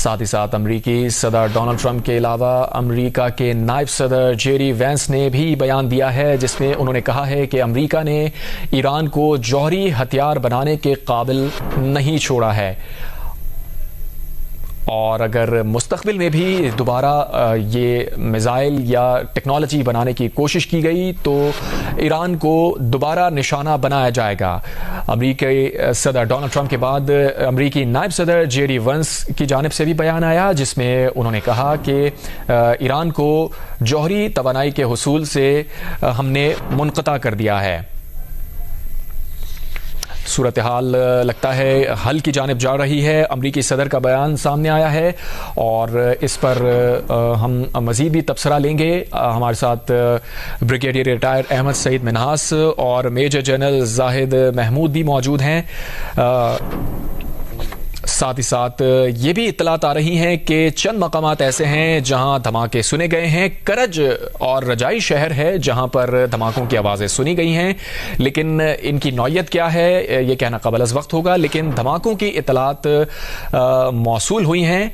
साथ ही साथ अमरीकी सदर डोनाल्ड ट्रंप के अलावा अमरीका के नायब सदर जेडी वैंस ने भी बयान दिया है, जिसमें उन्होंने कहा है कि अमरीका ने ईरान को जौहरी हथियार बनाने के काबिल नहीं छोड़ा है और अगर मुस्तकबिल में भी दोबारा ये मिसाइल या टेक्नोलॉजी बनाने की कोशिश की गई तो ईरान को दोबारा निशाना बनाया जाएगा। अमरीकी सदर डोनाल्ड ट्रंप के बाद अमरीकी नायब सदर जेडी वैंस की जानिब से भी बयान आया, जिसमें उन्होंने कहा कि ईरान को जौहरी तवानाई के हुसूल से हमने मुनक़ता कर दिया है। सूरत हाल लगता है हल की जानिब जा रही है। अमरीकी सदर का बयान सामने आया है और इस पर हम मज़ीद भी तबसरा लेंगे। हमारे साथ ब्रिगेडियर रिटायर्ड अहमद सईद मिन्हास और मेजर जनरल जाहिद महमूद भी मौजूद हैं। साथ ही साथ ये भी इत्तलात आ रही हैं कि चंद मकामात ऐसे हैं जहां धमाके सुने गए हैं। करज और रजाई शहर है जहां पर धमाकों की आवाज़ें सुनी गई हैं, लेकिन इनकी नौयत क्या है ये कहना कबल अज़ वक्त होगा। लेकिन धमाकों की इत्तलात मौसूल हुई हैं।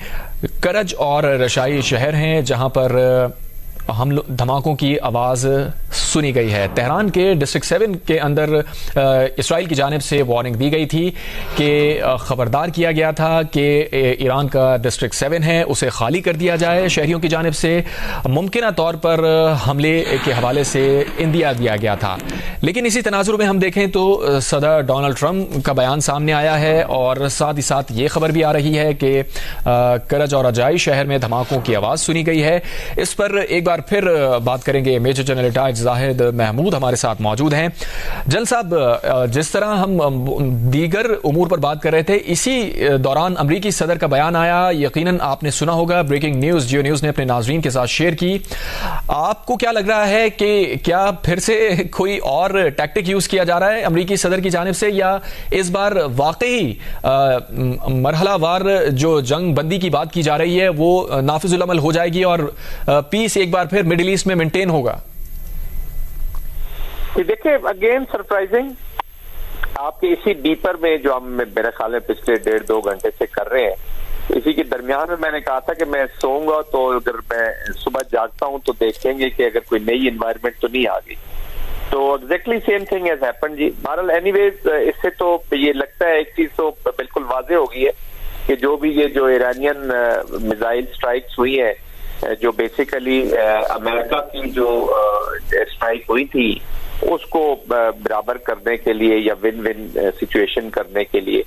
करज और रजाई शहर हैं जहां पर धमाकों की आवाज़ सुनी गई है। तेहरान के डिस्ट्रिक्ट 7 के अंदर इसराइल की जानिब से वार्निंग दी गई थी कि ख़बरदार किया गया था कि ईरान का डिस्ट्रिक्ट 7 है उसे खाली कर दिया जाए शहरियों की जानिब से। मुमकिन तौर पर हमले के हवाले से इंदिया दिया गया था, लेकिन इसी तनाजुर में हम देखें तो सदर डोनाल्ड ट्रंप का बयान सामने आया है और साथ ही साथ ये खबर भी आ रही है कि करज और रजाई शहर में धमाकों की आवाज़ सुनी गई है। इस पर एक बार फिर बात करेंगे। Major general retired Zahid Mahmood हमारे साथ मौजूद हैं। जनरल साहब, जिस तरह हम दीगर उमूर पर बात कर रहे थे, इसी दौरान अमरीकी सदर का बयान आया। यकीनन आपने सुना होगा, ब्रेकिंग न्यूज़ जियो न्यूज़ ने अपने नाजरीन के साथ शेयर की। आपको क्या लग रहा है कि क्या फिर से कोई और टैक्टिक यूज किया जा रहा है अमरीकी सदर की जानिब से, या इस बार वाकई मरहलावार जो जंग बंदी की बात की जा रही है वो नाफिजुल अमल हो जाएगी और पीस एक बार फिर मिडिल ईस्ट में मेंटेन होगा? देखिए, अगेन सरप्राइजिंग, आपके इसी डीपर में जो हम मेरे ख्याल में पिछले 1.5-2 घंटे से कर रहे हैं, इसी के दरमियान में मैंने कहा था कि मैं सोऊंगा तो अगर मैं सुबह जागता हूं तो देखेंगे कि अगर कोई नई एनवायरनमेंट तो नहीं आ गई। तो exactly same thing has happened जी। बहरहाल एनीवेज, इससे तो ये लगता है एक चीज तो बिल्कुल वाजे हो गई है कि जो भी ये जो ईरानियन मिसाइल स्ट्राइक्स हुई है, जो बेसिकली अमेरिका की जो स्ट्राइक हुई थी उसको बराबर करने के लिए या विन विन सिचुएशन करने के लिए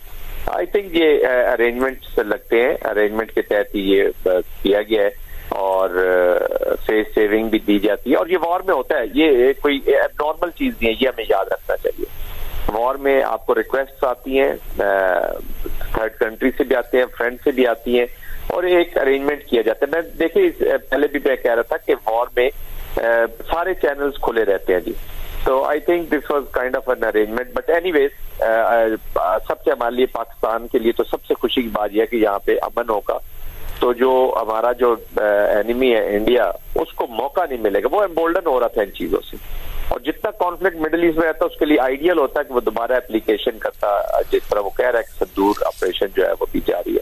आई थिंक ये अरेंजमेंट्स लगते हैं। अरेंजमेंट के तहत ही ये किया गया है और फेस सेविंग भी दी जाती है और ये वॉर में होता है। ये कोई एबनॉर्मल चीज नहीं है, ये हमें याद रखना चाहिए। वॉर में आपको रिक्वेस्ट आती हैं, थर्ड कंट्री से भी आते हैं, फ्रेंड से भी आती हैं और एक अरेंजमेंट किया जाता है। मैं देखिए, पहले भी मैं कह रहा था कि वॉर में सारे चैनल्स खुले रहते हैं जी। तो I think this was kind of an arrangement, but anyways सबसे हमारे लिए, पाकिस्तान के लिए तो सबसे खुशी की बात यह है कि यहाँ पे अमन होगा। तो जो हमारा जो एनिमी है इंडिया, उसको मौका नहीं मिलेगा। वो एम्बोल्डन हो रहा था इन चीजों से, और जितना कॉन्फ्लिक्ट मिडिल ईस्ट में रहता है उसके लिए आइडियल होता है कि वो दोबारा एप्लीकेशन करता, जिस तरह वो कह रहा है कि संदूर ऑपरेशन जो है वो भी जारी है।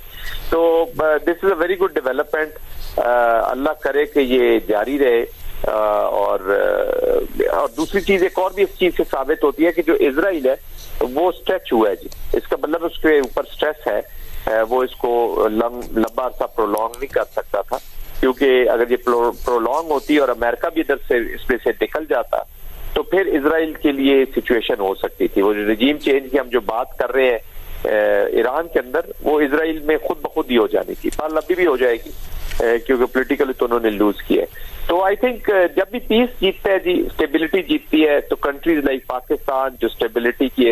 तो this is a very good development. Allah करे कि ये जारी रहे। और दूसरी चीज, एक और भी इस चीज से साबित होती है कि जो इजराइल है वो स्ट्रेच हुआ है जी। इसका मतलब उसके ऊपर स्ट्रेस है, वो इसको लंबा अरसा प्रोलॉन्ग नहीं कर सकता था, क्योंकि अगर ये प्रोलॉन्ग होती और अमेरिका भी इधर से इसमें से निकल जाता तो फिर इजराइल के लिए सिचुएशन हो सकती थी। वो रिजीम चेंज की हम जो बात कर रहे हैं ईरान के अंदर, वो इजराइल में खुद ब खुद ही हो जानी थी, पर अभी भी हो जाएगी क्योंकि पॉलिटिकली तो उन्होंने लूज किया है। तो आई थिंक जब भी पीस जीतता है जी, स्टेबिलिटी जीतती है, तो कंट्रीज लाइक पाकिस्तान जो स्टेबिलिटी की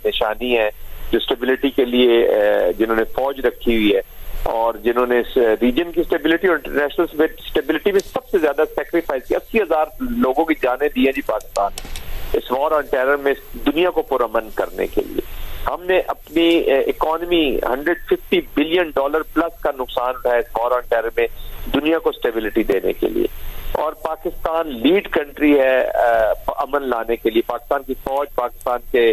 निशानी है, जो स्टेबिलिटी के लिए जिन्होंने फौज रखी हुई है और जिन्होंने रीजन की स्टेबिलिटी और इंटरनेशनल स्टेबिलिटी में सबसे ज्यादा सेक्रीफाइस किया, 80,000 लोगों की जानें दी है जी पाकिस्तान इस वॉर ऑन टेरर में, दुनिया को पुरअमन करने के लिए। हमने अपनी इकोनॉमी $150 बिलियन प्लस का नुकसान उठाया इस वॉर ऑन टेरर में, दुनिया को स्टेबिलिटी देने के लिए। और पाकिस्तान लीड कंट्री है अमन लाने के लिए। पाकिस्तान की फौज, पाकिस्तान के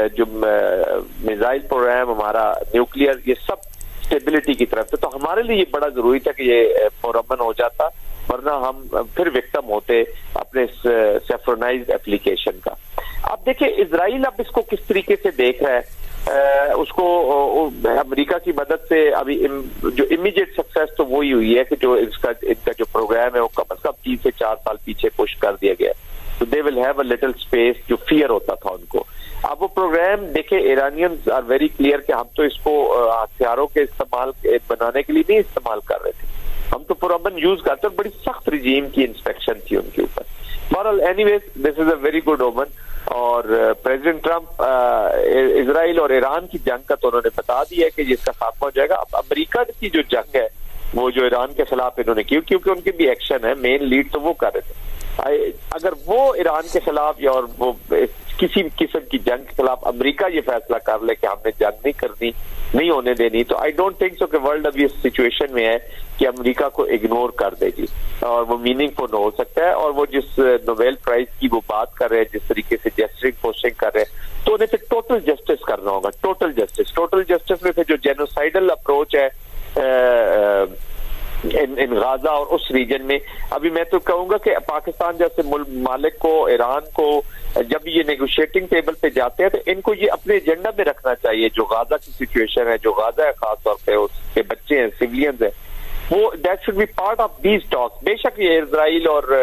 जो मिसाइल प्रोग्राम, हमारा न्यूक्लियर, ये सब स्टेबिलिटी की तरफ से। तो हमारे लिए ये बड़ा जरूरी था कि ये पुरअमन हो जाता, वरना हम फिर विक्टिम होते अपने सेफ्रोनाइज्ड एप्लीकेशन का। अब देखिए इजराइल अब इसको किस तरीके से देख रहा है, उसको अमेरिका की मदद से अभी जो इमीडिएट सक्सेस तो वही हुई है कि जो इनका जो प्रोग्राम है वो कम से कम 3 से 4 साल पीछे पुश कर दिया गया। तो they will have a little space, जो फियर होता था उनको। अब वो प्रोग्राम देखे, ईरानियंस आर वेरी क्लियर कि हम तो इसको हथियारों के इस्तेमाल बनाने के लिए नहीं इस्तेमाल कर रहे थे, हम तो पुरअमन यूज करते। और बड़ी सख्त रिजीम की इंस्पेक्शन थी उनके ऊपर। बहरहाल anyways this is a very good ओमन। और प्रेसिडेंट ट्रंप इजराइल और ईरान की जंग का तो उन्होंने बता दिया है कि इसका खात्मा हो जाएगा। अब अमेरिका की जो जंग है वो जो ईरान के खिलाफ इन्होंने की, क्योंकि उनके भी एक्शन है, मेन लीड तो वो कर रहे थे। अगर वो ईरान के खिलाफ या और वो किसी किस्म की जंग के खिलाफ अमेरिका ये फैसला कर ले कि हमने जंग नहीं करनी, नहीं होने देनी, तो आई डोंट थिंक सो कि वर्ल्ड अभी इस सिचुएशन में है कि अमेरिका को इग्नोर कर देगी और वो मीनिंगफुल हो सकता है। और वो जिस नोबेल प्राइज की वो बात कर रहे हैं, जिस तरीके से जेस्चरिंग पोस्टिंग कर रहे हैं, तो उन्हें फिर टोटल जस्टिस करना होगा। टोटल जस्टिस में फिर जो जेनोसाइडल अप्रोच है इन गाजा और उस रीजन में, अभी मैं तो कहूंगा कि पाकिस्तान जैसे मालिक को, ईरान को, जब ये नेगोशिएटिंग टेबल पे जाते हैं तो इनको ये अपने एजेंडा में रखना चाहिए। जो गाजा की सिचुएशन है, जो गाजा है खासतौर पे उसके बच्चे हैं, सिविलियंस हैं, वो that should be part of these talks. बेशक ये इजराइल और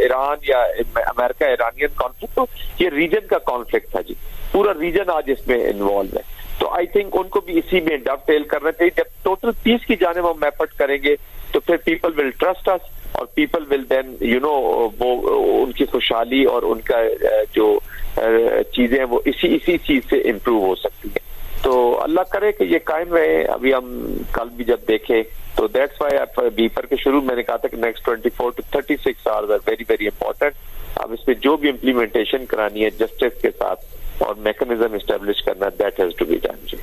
ईरान या अमेरिका ईरानियन कॉन्फ्लिक्ट, तो ये रीजन का कॉन्फ्लिक्ट था जी, पूरा रीजन आज इसमें इन्वॉल्व है। तो आई थिंक उनको भी इसी में डबटेल करना चाहिए। जब टोटल पीस की जानिब हम एफर्ट करेंगे तो फिर पीपल विल ट्रस्ट अस और पीपल विल देन वो उनकी खुशहाली और उनका जो चीजें वो इसी चीज से इम्प्रूव हो सकती है। तो अल्लाह करे कि ये कायम रहे। अभी हम कल भी जब देखें तो दैट्स व्हाई बीपर के शुरू मैंने कहा था कि next 24 to 36 hours are very very important. अब इस पे जो भी इम्प्लीमेंटेशन करानी है जस्टिस के साथ और मैकेनिज्म एस्टेब्लिश करना, that has to be done ji.